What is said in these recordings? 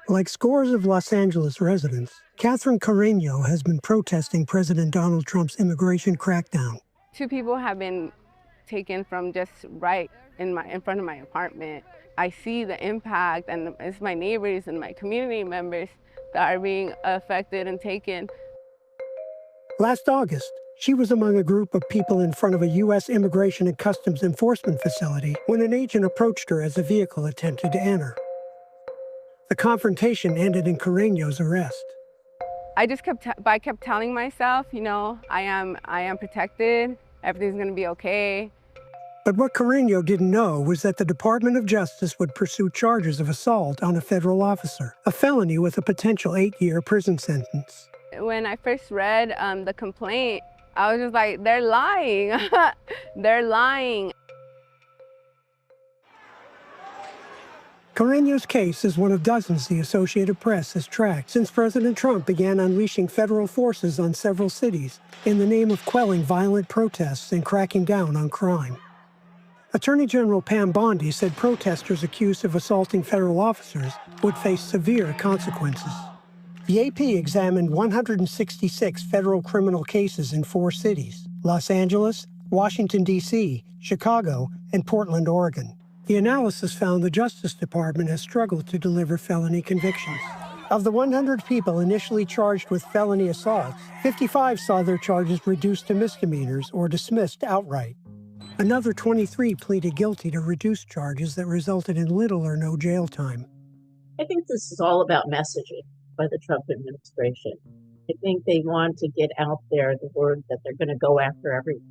Like scores of Los Angeles residents, Catherine Carreño has been protesting President Donald Trump's immigration crackdown. 2 people have been taken from just right in front of my apartment. I see the impact, and it's my neighbors and my community members that are being affected and taken. Last August, she was among a group of people in front of a U.S. Immigration and Customs Enforcement facility when an agent approached her as a vehicle attempted to enter. The confrontation ended in Carreño's arrest. I kept telling myself, I am protected, everything's gonna be okay. But what Carreño didn't know was that the Department of Justice would pursue charges of assault on a federal officer, a felony with a potential 8-year prison sentence. When I first read the complaint, I was just like, they're lying. They're lying. Carreño's case is one of dozens the Associated Press has tracked since President Trump began unleashing federal forces on several cities in the name of quelling violent protests and cracking down on crime. Attorney General Pam Bondi said protesters accused of assaulting federal officers would face severe consequences. The AP examined 166 federal criminal cases in 4 cities: Los Angeles, Washington, D.C., Chicago, and Portland, Oregon. The analysis found the Justice Department has struggled to deliver felony convictions. Of the 100 people initially charged with felony assaults, 55 saw their charges reduced to misdemeanors or dismissed outright. Another 23 pleaded guilty to reduced charges that resulted in little or no jail time. I think this is all about messaging by the Trump administration. I think they want to get out there the word that they're going to go after everyone,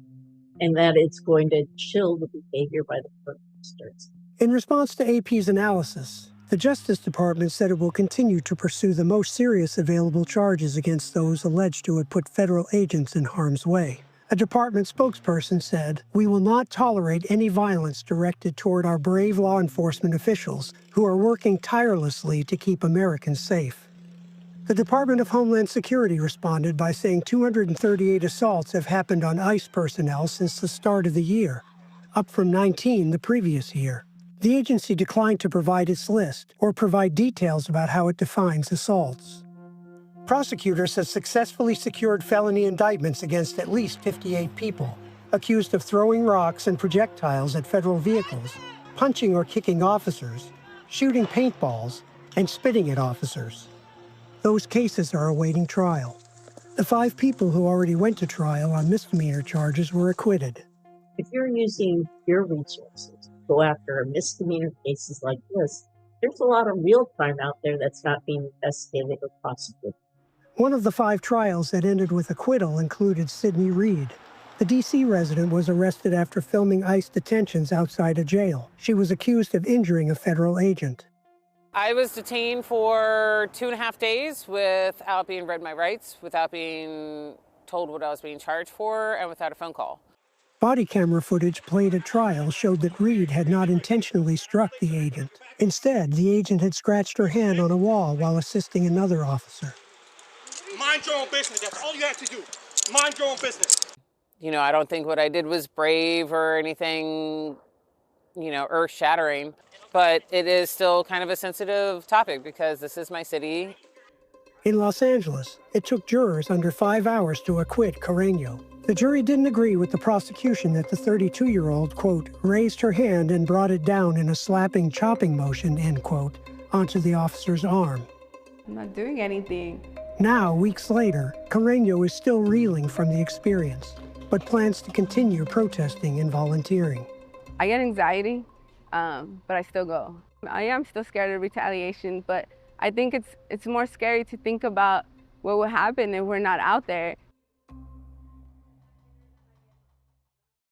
and that it's going to chill the behavior by the protesters. In response to AP's analysis, the Justice Department said it will continue to pursue the most serious available charges against those alleged to have put federal agents in harm's way. A department spokesperson said, "We will not tolerate any violence directed toward our brave law enforcement officials who are working tirelessly to keep Americans safe." The Department of Homeland Security responded by saying 238 assaults have happened on ICE personnel since the start of the year, up from 19 the previous year. The agency declined to provide its list or provide details about how it defines assaults. Prosecutors have successfully secured felony indictments against at least 58 people, accused of throwing rocks and projectiles at federal vehicles, punching or kicking officers, shooting paintballs, and spitting at officers. Those cases are awaiting trial. The 5 people who already went to trial on misdemeanor charges were acquitted. If you're using your resources to go after misdemeanor cases like this, there's a lot of real crime out there that's not being investigated or prosecuted. One of the 5 trials that ended with acquittal included Sidney Reed. The D.C. resident was arrested after filming ICE detentions outside a jail. She was accused of injuring a federal agent. I was detained for 2.5 days without being read my rights, without being told what I was being charged for, and without a phone call. Body camera footage played at trial showed that Reed had not intentionally struck the agent. Instead, the agent had scratched her hand on a wall while assisting another officer. Mind your own business. That's all you have to do. Mind your own business. I don't think what I did was brave or anything, earth-shattering. But it is still kind of a sensitive topic because this is my city. In Los Angeles, it took jurors under 5 hours to acquit Carreño. The jury didn't agree with the prosecution that the 32-year-old, quote, raised her hand and brought it down in a slapping, chopping motion, end quote, onto the officer's arm. I'm not doing anything. Now, weeks later, Carreño is still reeling from the experience, but plans to continue protesting and volunteering. I get anxiety. But I still go. I am still scared of retaliation, but I think it's more scary to think about what will happen if we're not out there.